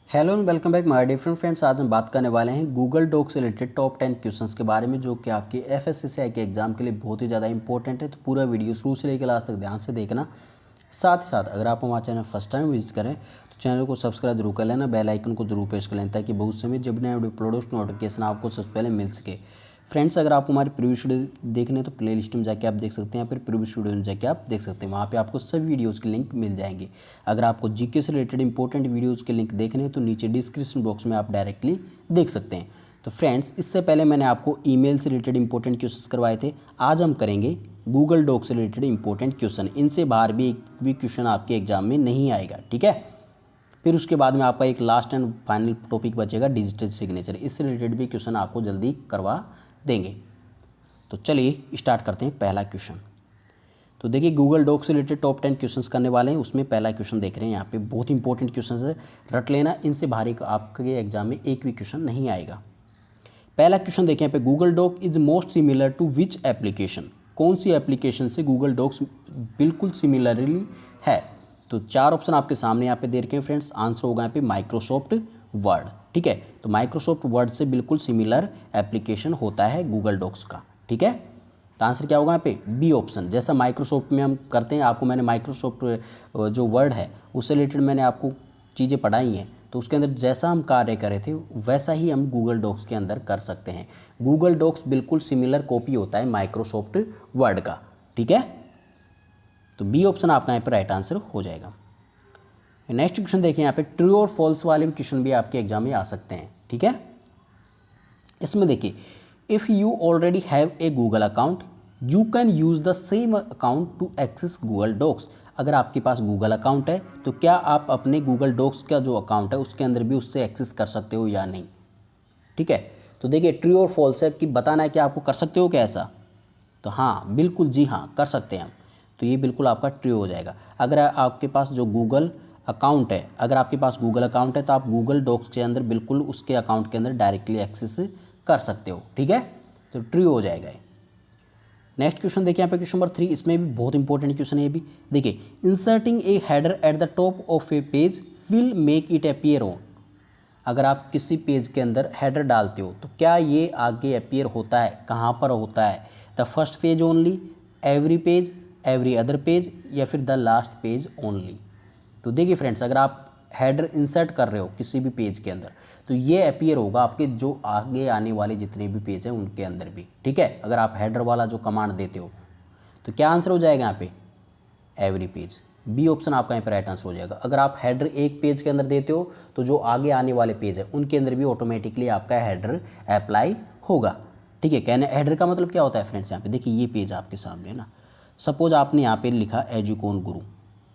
Hello and welcome back my different friends. आज हम बात करने वाले हैं गूगल डॉक से रिलेटेड टॉप 10 क्वेश्चंस के बारे में, जो कि आपके एफएससीआई के एग्जाम के लिए बहुत ही ज़्यादा इंपॉर्टेंट है। तो पूरा वीडियो शुरू से लेकर लास्ट तक ध्यान से देखना। साथ ही साथ अगर आप हमारे चैनल फर्स्ट टाइम विजिट करें तो चैनल को सब्सक्राइब जरूर कर लेना, बेल आइकन को जरूर प्रेस कर लेना, ताकि बहुत समय जब नया वीडियो अपलोड हो उसकी नोटिफिकेशन आपको सबसे पहले मिल सके। फ्रेंड्स, अगर आपको हमारी प्रीवियस वीडियो देखने तो प्ले लिस्ट में जाके आप देख सकते हैं, या फिर प्रीवियस वीडियो में जाके आप देख सकते हैं। वहाँ पे आपको सभी वीडियोज़ के लिंक मिल जाएंगे। अगर आपको जीके से रिलेटेड इंपॉर्टेंट वीडियोज़ के लिंक देखने हैं तो नीचे डिस्क्रिप्शन बॉक्स में आप डायरेक्टली देख सकते हैं। तो फ्रेंड्स, इससे पहले मैंने आपको ईमेल से रिलेटेड इंपॉर्टेंट क्वेश्चंस करवाए थे। आज हम करेंगे गूगल डॉक से रिलेटेड इंपॉर्टेंट क्वेश्चन। इनसे बाहर भी एक भी क्वेश्चन आपके एग्जाम में नहीं आएगा, ठीक है। फिर उसके बाद में आपका एक लास्ट एंड फाइनल टॉपिक बचेगा डिजिटल सिग्नेचर। इससे रिलेटेड भी क्वेश्चन आपको जल्दी करवा देंगे। तो चलिए स्टार्ट करते हैं पहला क्वेश्चन। तो देखिए, गूगल डॉक से रिलेटेड टॉप 10 क्वेश्चंस करने वाले हैं। उसमें पहला क्वेश्चन देख रहे हैं यहाँ पे, बहुत इंपॉर्टेंट क्वेश्चन है, रट लेना। इनसे बाहर एक आपके एग्जाम में एक भी क्वेश्चन नहीं आएगा। पहला क्वेश्चन देखें यहाँ पे, Google doc is most similar to which application. कौन सी एप्लीकेशन से गूगल डॉक्स बिल्कुल सिमिलरली है। तो चार ऑप्शन आपके सामने यहाँ पे दे रखे हैं फ्रेंड्स। आंसर होगा यहाँ पे माइक्रोसॉफ्ट वर्ड, ठीक है। तो माइक्रोसॉफ्ट वर्ड से बिल्कुल सिमिलर एप्लीकेशन होता है गूगल डॉक्स का, ठीक है। तो आंसर क्या होगा यहाँ पे, बी ऑप्शन। जैसा माइक्रोसॉफ्ट में हम करते हैं, आपको मैंने माइक्रोसॉफ्ट जो वर्ड है उससे रिलेटेड मैंने आपको चीज़ें पढ़ाई हैं, तो उसके अंदर जैसा हम कार्य करे थे वैसा ही हम गूगल डॉक्स के अंदर कर सकते हैं। गूगल डॉक्स बिल्कुल सिमिलर कॉपी होता है माइक्रोसॉफ्ट वर्ड का, ठीक है। तो बी ऑप्शन आपका यहाँ पर राइट आंसर हो जाएगा। नेक्स्ट क्वेश्चन देखें यहाँ पे, ट्रू और फॉल्स वाले भी क्वेश्चन भी आपके एग्जाम में आ सकते हैं, ठीक है। इसमें देखिए, if you already have a Google account you can use the same account to access Google docs. अगर आपके पास गूगल अकाउंट है तो क्या आप अपने गूगल डॉक्स का जो अकाउंट है उसके अंदर भी उससे एक्सेस कर सकते हो या नहीं, ठीक है। तो देखिए, ट्रू और फॉल्स है कि बताना है कि आपको कर सकते हो क्या ऐसा। तो हाँ, बिल्कुल जी हाँ, कर सकते हैं हम। तो ये बिल्कुल आपका ट्रू हो जाएगा। अगर आपके पास जो गूगल अकाउंट है, अगर आपके पास गूगल अकाउंट है तो आप गूगल डॉक्स के अंदर बिल्कुल उसके अकाउंट के अंदर डायरेक्टली एक्सेस कर सकते हो, ठीक है। तो ट्रू हो जाएगा ये। नेक्स्ट क्वेश्चन देखिए यहाँ पे, क्वेश्चन नंबर 3। इसमें भी बहुत इंपॉर्टेंट क्वेश्चन है ये भी। देखिए, inserting A header at the top of A page will make it appear on. अगर आप किसी पेज के अंदर हेडर डालते हो तो क्या ये आगे अपीयर होता है, कहाँ पर होता है, the first page only, every page, every other page, या फिर द लास्ट पेज ओनली। तो देखिए फ्रेंड्स, अगर आप हेडर इंसर्ट कर रहे हो किसी भी पेज के अंदर तो ये अपीयर होगा आपके जो आगे आने वाले जितने भी पेज हैं उनके अंदर भी, ठीक है। अगर आप हेडर वाला जो कमांड देते हो तो क्या आंसर हो जाएगा यहाँ पे, एवरी पेज। बी ऑप्शन आपका यहाँ पे राइट आंसर हो जाएगा। अगर आप हेडर एक पेज के अंदर देते हो तो जो आगे आने वाले पेज है उनके अंदर भी ऑटोमेटिकली आपका हेडर अप्लाई होगा, ठीक है। कहने हेडर का मतलब क्या होता है फ्रेंड्स, यहाँ पे देखिए ये पेज आपके सामने है ना। सपोज आपने यहाँ पे लिखा एजुकॉन गुरु,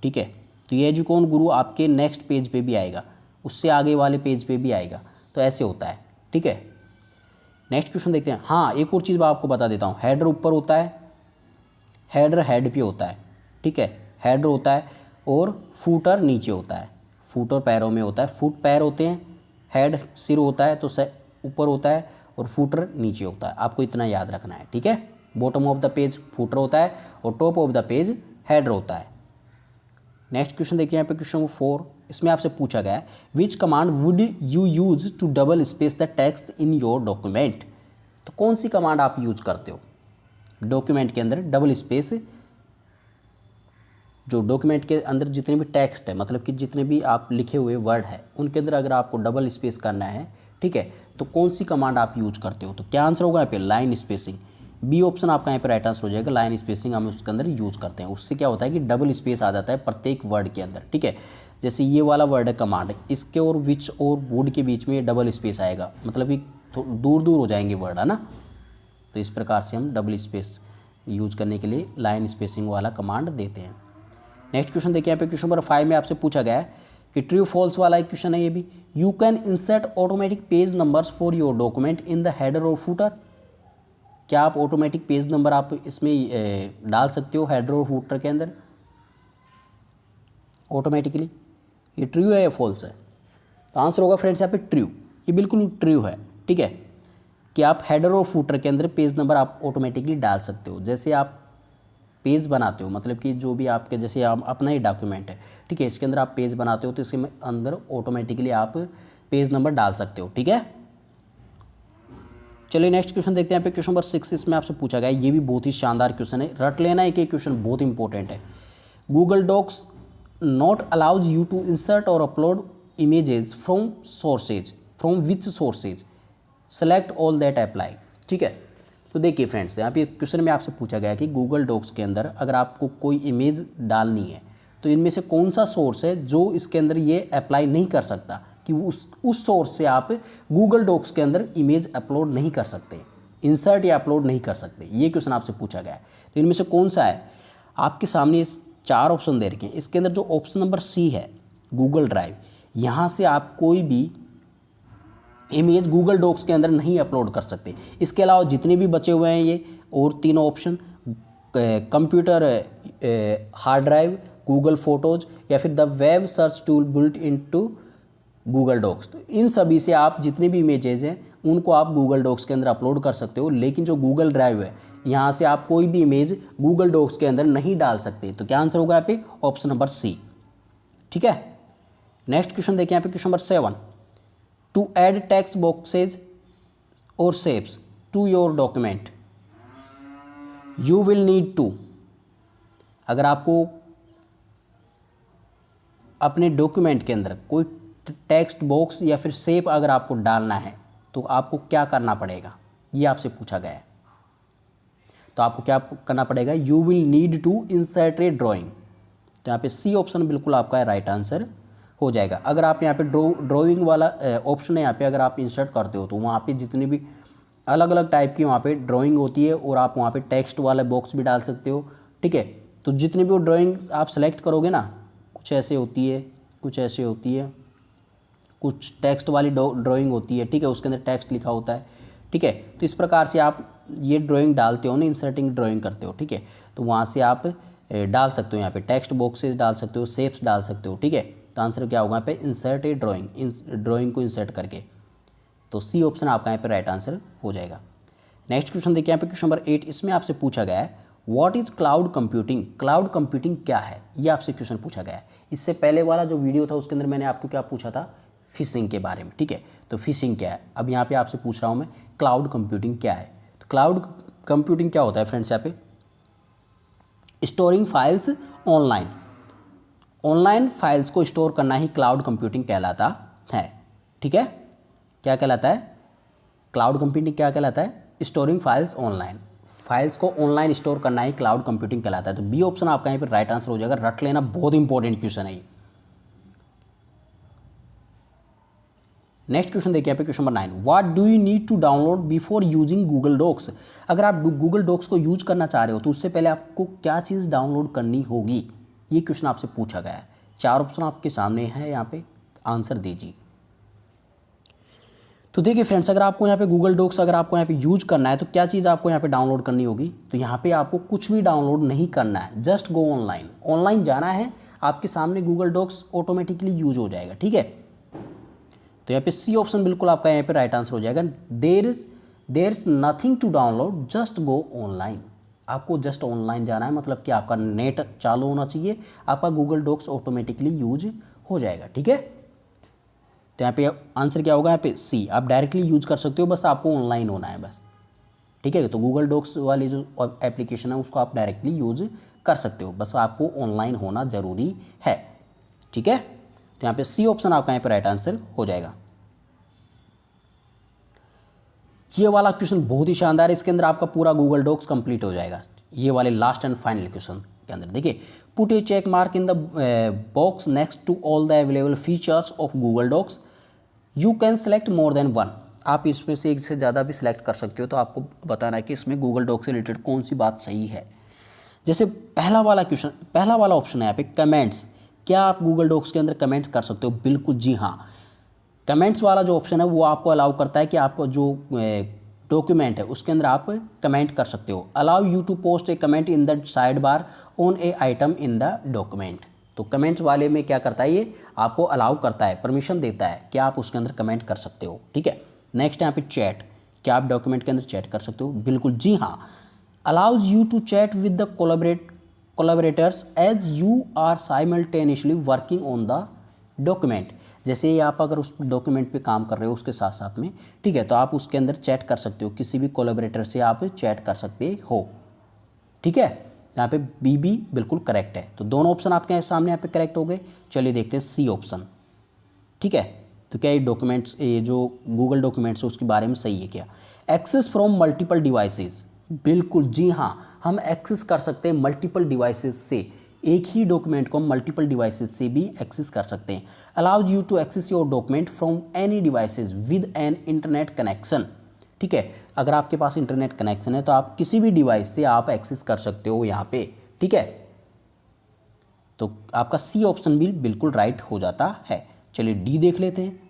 ठीक है। तो ये एजुकॉन गुरु आपके नेक्स्ट पेज पे भी आएगा, उससे आगे वाले पेज पे भी आएगा। तो ऐसे होता है, ठीक है। नेक्स्ट क्वेश्चन देखते हैं। हाँ, एक और चीज़ मैं आपको बता देता हूँ, हेडर ऊपर होता है, हेडर हेड पे होता है, ठीक है। हेडर होता है और फूटर नीचे होता है। फूटर पैरों में होता है, फुट पैर होते हैं, हेड सिर होता है तो ऊपर होता है, और फूटर नीचे होता है। आपको इतना याद रखना है, ठीक है। Bottom of the page footer होता है और top of the page header होता है। नेक्स्ट क्वेश्चन देखिए यहाँ पे, क्वेश्चन नंबर 4। इसमें आपसे पूछा गया है, which command would you use to double space the text in your document. तो कौन सी कमांड आप यूज करते हो डॉक्यूमेंट के अंदर डबल स्पेस, जो डॉक्यूमेंट के अंदर जितने भी टेक्स्ट है, मतलब कि जितने भी आप लिखे हुए वर्ड है उनके अंदर अगर आपको डबल स्पेस करना है, ठीक है, तो कौन सी कमांड आप यूज करते हो। तो क्या आंसर होगा यहाँ पे, लाइन स्पेसिंग। बी ऑप्शन आपका यहाँ पे राइट आंसर हो जाएगा। लाइन स्पेसिंग हम उसके अंदर यूज करते हैं। उससे क्या होता है कि डबल स्पेस आ जाता है प्रत्येक वर्ड के अंदर, ठीक है। जैसे ये वाला वर्ड है कमांड, इसके और विच और वुड के बीच में डबल स्पेस आएगा, मतलब कि दूर दूर हो जाएंगे वर्ड, है ना। तो इस प्रकार से हम डबल स्पेस यूज करने के लिए लाइन स्पेसिंग वाला कमांड देते हैं। नेक्स्ट क्वेश्चन देखिए यहाँ पे, क्वेश्चन नंबर 5 में आपसे पूछा गया है कि ट्रू फॉल्स वाला एक क्वेश्चन है ये भी। You can insert automatic page numbers for your document in the header और फूटर। क्या आप ऑटोमेटिक पेज नंबर आप इसमें डाल सकते हो हेडर और फूटर के अंदर ऑटोमेटिकली। ये ट्रू है या फॉल्स है। तो आंसर होगा फ्रेंड्स यहाँ पे ट्रू। ये बिल्कुल ट्रू है, ठीक है, कि आप हेडर और फूटर के अंदर पेज नंबर आप ऑटोमेटिकली डाल सकते हो। जैसे आप पेज बनाते हो, मतलब कि जो भी आपके जैसे आप अपना ही डॉक्यूमेंट है, ठीक है, इसके अंदर आप पेज बनाते हो तो इसके अंदर ऑटोमेटिकली आप पेज नंबर डाल सकते हो, ठीक है। चलिए नेक्स्ट क्वेश्चन देखते हैं। यहाँ पे क्वेश्चन नंबर 6 इसमें आपसे पूछा गया है, ये भी बहुत ही शानदार क्वेश्चन है, रट लेना एक एक क्वेश्चन, बहुत इंपॉर्टेंट है। Google Docs not allows you to insert और upload images from sources, from which sources, select all that apply, ठीक है। तो देखिए फ्रेंड्स, यहाँ पे क्वेश्चन में आपसे पूछा गया कि गूगल डॉक्स के अंदर अगर आपको कोई इमेज डालनी है तो इनमें से कौन सा सोर्स है जो इसके अंदर ये अप्लाई नहीं कर सकता, कि उस सोर्स से आप गूगल डॉक्स के अंदर इमेज अपलोड नहीं कर सकते, इंसर्ट या अपलोड नहीं कर सकते, ये क्वेश्चन आपसे पूछा गया है। तो इनमें से कौन सा है, आपके सामने इस 4 ऑप्शन दे रखे हैं। इसके अंदर जो ऑप्शन नंबर सी है गूगल ड्राइव, यहाँ से आप कोई भी इमेज गूगल डॉक्स के अंदर नहीं अपलोड कर सकते। इसके अलावा जितने भी बचे हुए हैं ये और तीनों option, computer hard drive, Google photos या फिर the web search tool built into Google docs, तो इन सभी से आप जितने भी इमेजेज हैं उनको आप गूगल डॉक्स के अंदर अपलोड कर सकते हो। लेकिन जो गूगल ड्राइव है, यहाँ से आप कोई भी इमेज गूगल डॉक्स के अंदर नहीं डाल सकते। तो क्या आंसर होगा यहाँ पे, ऑप्शन नंबर सी, ठीक है। नेक्स्ट क्वेश्चन देखिए यहाँ पे question number 7, to add text boxes और shapes to your document you will need to, अगर आपको अपने डॉक्यूमेंट के अंदर कोई टेक्स्ट बॉक्स या फिर शेप अगर आपको डालना है तो आपको क्या करना पड़ेगा, ये आपसे पूछा गया है। तो आपको क्या करना पड़ेगा, you will need to insert a drawing. तो यहाँ पे सी ऑप्शन बिल्कुल आपका राइट आंसर हो जाएगा। अगर आप यहाँ पे ड्राइंग वाला ऑप्शन है, यहाँ पे अगर आप इंसर्ट करते हो तो वहाँ पे जितनी भी अलग अलग टाइप की वहाँ पे ड्राइंग होती है और आप वहाँ पे टेक्स्ट वाला बॉक्स भी डाल सकते हो, ठीक है। तो जितनी भी वो ड्राइंग आप सेलेक्ट करोगे ना, कुछ ऐसे होती है, कुछ ऐसे होती है, कुछ टेक्स्ट वाली ड्राइंग होती है, ठीक है, उसके अंदर टेक्स्ट लिखा होता है, ठीक है। तो इस प्रकार से आप ये ड्राइंग डालते हो ना, इंसर्टिंग ड्राइंग करते हो, ठीक है। तो वहाँ से आप डाल सकते हो, यहाँ पे टेक्स्ट बॉक्सेस डाल सकते हो, शेप्स डाल सकते हो, ठीक है। तो आंसर क्या होगा यहाँ पे, इंसर्ट ए ड्राइंग, ड्राइंग को इंसर्ट करके। तो सी ऑप्शन आपका यहाँ पे राइट आंसर हो जाएगा। नेक्स्ट क्वेश्चन देखिए यहाँ पे क्वेश्चन नंबर 8, इसमें आपसे पूछा गया है what is cloud computing, cloud computing क्या है, ये आपसे क्वेश्चन पूछा गया है। इससे पहले वाला जो वीडियो था उसके अंदर मैंने आपको क्या पूछा था, फिशिंग के बारे में, ठीक है। तो फिशिंग क्या है, अब यहाँ पे आपसे पूछ रहा हूँ मैं क्लाउड कंप्यूटिंग क्या है। तो क्लाउड कंप्यूटिंग क्या होता है फ्रेंड्स, यहाँ पे storing files online, online files को स्टोर करना ही क्लाउड कंप्यूटिंग कहलाता है, ठीक है। क्या कहलाता है, क्लाउड कंप्यूटिंग क्या कहलाता है, स्टोरिंग फाइल्स ऑनलाइन, फाइल्स को ऑनलाइन स्टोर करना ही क्लाउड कंप्यूटिंग कहलाता है। तो बी ऑप्शन आपका यहाँ पे राइट आंसर हो जाएगा, रट लेना, बहुत इंपॉर्टेंट क्वेश्चन है ये। नेक्स्ट क्वेश्चन देखिए यहाँ पे question number 9, what do you need to download before using Google docs, अगर आप गूगल डॉक्स को यूज करना चाह रहे हो तो उससे पहले आपको क्या चीज़ डाउनलोड करनी होगी, ये क्वेश्चन आपसे पूछा गया है। 4 ऑप्शन आपके सामने है, यहाँ पे आंसर दीजिए। तो देखिए फ्रेंड्स, अगर आपको यहाँ पे गूगल डॉक्स अगर आपको यहाँ पे यूज करना है तो क्या चीज़ आपको यहाँ पे डाउनलोड करनी होगी, तो यहाँ पे आपको कुछ भी डाउनलोड नहीं करना है, जस्ट गो ऑनलाइन, ऑनलाइन जाना है, आपके सामने गूगल डॉक्स ऑटोमेटिकली यूज हो जाएगा, ठीक है। तो यहाँ पे सी ऑप्शन बिल्कुल आपका यहाँ पे राइट आंसर हो जाएगा, there is nothing to download, just go online, आपको जस्ट ऑनलाइन जाना है, मतलब कि आपका नेट चालू होना चाहिए, आपका गूगल डॉक्स ऑटोमेटिकली यूज हो जाएगा, ठीक है। तो यहाँ पे आंसर क्या होगा, यहाँ पे सी, आप डायरेक्टली यूज कर सकते हो, बस आपको ऑनलाइन होना है बस, ठीक है। तो गूगल डॉक्स वाली जो एप्लीकेशन है उसको आप डायरेक्टली यूज कर सकते हो, बस आपको ऑनलाइन होना ज़रूरी है, ठीक है। तो यहाँ पे सी ऑप्शन आपका यहाँ पे राइट आंसर हो जाएगा। ये वाला क्वेश्चन बहुत ही शानदार है, इसके अंदर आपका पूरा गूगल डॉक्स कंप्लीट हो जाएगा। ये वाले लास्ट एंड फाइनल क्वेश्चन के अंदर देखिए, put a check mark in the box next to all the available features of Google docs, you can select more than one, आप इसमें से एक से ज़्यादा भी सिलेक्ट कर सकते हो। तो आपको बताना है कि इसमें गूगल डॉक्स से रिलेटेड कौन सी बात सही है। जैसे पहला वाला ऑप्शन है यहाँ पे कमेंट्स, क्या आप गूगल डॉक्स के अंदर कमेंट्स कर सकते हो, बिल्कुल जी हाँ। कमेंट्स वाला जो ऑप्शन है वो आपको अलाउ करता है कि आप जो डॉक्यूमेंट है उसके अंदर आप कमेंट कर सकते हो। Allow you to post a comment in the side bar on a item in the document, तो कमेंट्स वाले में क्या करता है, ये आपको अलाउ करता है, परमिशन देता है कि आप उसके अंदर कमेंट कर सकते हो, ठीक है। नेक्स्ट यहाँ पे चैट, क्या आप डॉक्यूमेंट के अंदर चैट कर सकते हो, बिल्कुल जी हाँ। Allows you to chat with the collaborators as you are simultaneously working on the document. जैसे ही आप अगर उस डॉक्यूमेंट पे काम कर रहे हो उसके साथ साथ में, ठीक है, तो आप उसके अंदर चैट कर सकते हो, किसी भी कोलैबोरेटर से आप चैट कर सकते हो, ठीक है। यहाँ पे बी भी बिल्कुल करेक्ट है। तो दोनों ऑप्शन आपके सामने यहाँ पे करेक्ट हो गए। चलिए देखते हैं सी ऑप्शन, ठीक है। तो क्या ये डॉक्यूमेंट्स, ये जो गूगल डॉक्यूमेंट्स है उसके बारे में सही है क्या? एक्सेस फ्रॉम मल्टीपल डिवाइसेस, बिल्कुल जी हाँ, हम एक्सेस कर सकते हैं मल्टीपल डिवाइसेस से, एक ही डॉक्यूमेंट को हम मल्टीपल डिवाइसेस से भी एक्सेस कर सकते हैं। Allows you to access your document from any devices with an internet connection, ठीक है। अगर आपके पास इंटरनेट कनेक्शन है तो आप किसी भी डिवाइस से आप एक्सेस कर सकते हो यहाँ पे, ठीक है। तो आपका सी ऑप्शन भी बिल्कुल राइट हो जाता है। चलिए डी देख लेते हैं।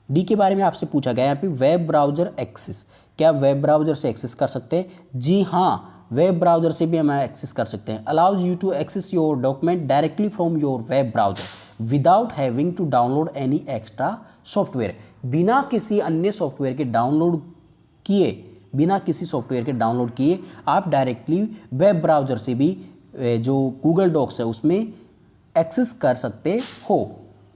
डी के बारे में आपसे पूछा गया यहाँ पे वेब ब्राउजर एक्सेस, क्या वेब ब्राउजर से एक्सेस कर सकते हैं? जी हाँ, वेब ब्राउजर से भी हम एक्सेस कर सकते हैं। Allows you to access your document directly from your web browser without having to download any extra software, बिना किसी अन्य सॉफ्टवेयर के डाउनलोड किए, बिना किसी सॉफ्टवेयर के डाउनलोड किए आप डायरेक्टली वेब ब्राउजर से भी जो गूगल डॉक्स है उसमें एक्सेस कर सकते हो।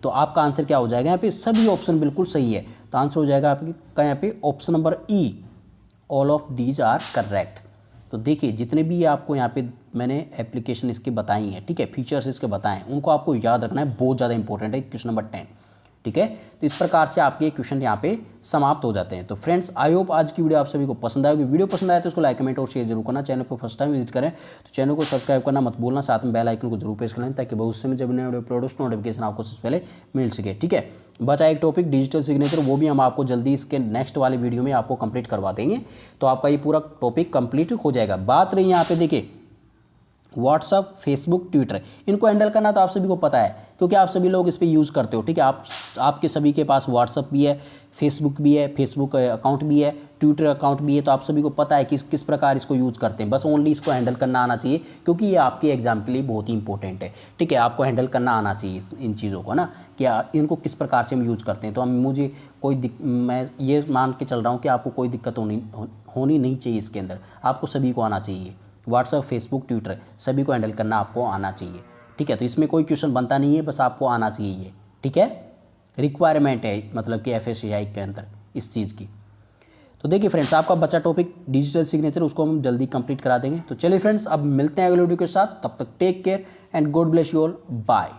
तो आपका आंसर क्या हो जाएगा? यहाँ पे सभी ऑप्शन बिल्कुल सही है। तो आंसर हो जाएगा आपकी यहाँ पे option number E, all of these are correct. तो देखिए जितने भी आपको यहाँ पे मैंने एप्लीकेशन इसके बताई हैं, ठीक है, फीचर्स इसके बताए हैं, उनको आपको याद रखना है, बहुत ज़्यादा इंपॉर्टेंट है क्वेश्चन नंबर 10, ठीक है। तो इस प्रकार से आपके क्वेश्चन यहाँ पे समाप्त हो जाते हैं। तो फ्रेंड्स आई होप आज की वीडियो आप सभी को पसंद आएगी। वीडियो पसंद आए तो उसको लाइक कमेंट और शेयर जरूर करना। चैनल पर फर्स्ट टाइम विजिट करें तो चैनल को सब्सक्राइब करना मत भूलना, साथ में बेल आइकन को जरूर प्रेस कर लें ताकि भविष्य में जब नए वीडियो अपलोड हो नोटिफिकेशन आपको सबसे पहले मिल सके, ठीक है। बचा एक टॉपिक डिजिटल सिग्नेचर, वो भी हम आपको जल्दी इसके नेक्स्ट वाले वीडियो में आपको कंप्लीट करवा देंगे। तो आपका ये पूरा टॉपिक कंप्लीट हो जाएगा। बात रही यहाँ पे देखिए व्हाट्सअप, फेसबुक, ट्विटर, इनको हैंडल करना तो आप सभी को पता है क्योंकि आप सभी लोग इस पर यूज़ करते हो, ठीक है। आपके सभी के पास व्हाट्सअप भी है, फेसबुक भी है, फेसबुक अकाउंट भी है, ट्विटर अकाउंट भी है। तो आप सभी को पता है कि किस प्रकार इसको यूज़ करते हैं। बस ओनली इसको हैंडल करना आना चाहिए क्योंकि ये आपके एग्जाम के लिए बहुत ही इंपॉर्टेंट है, ठीक है। आपको हैंडल करना आना चाहिए इन चीज़ों को ना, कि इनको किस प्रकार से हम यूज़ करते हैं। तो मुझे मैं ये मान के चल रहा हूँ कि आपको कोई दिक्कत होनी नहीं चाहिए इसके अंदर, आपको सभी को आना चाहिए। व्हाट्सअप, फेसबुक, ट्विटर सभी को हैंडल करना आपको आना चाहिए, ठीक है। तो इसमें कोई क्वेश्चन बनता नहीं है, बस आपको आना चाहिए ये, ठीक है। रिक्वायरमेंट है मतलब कि एफएससीआई के अंदर इस चीज़ की। तो देखिए फ्रेंड्स आपका बचा टॉपिक डिजिटल सिग्नेचर, उसको हम जल्दी कंप्लीट करा देंगे। तो चलिए फ्रेंड्स अब मिलते हैं अगले वीडियो के साथ, तब तक take care and God bless you all, bye.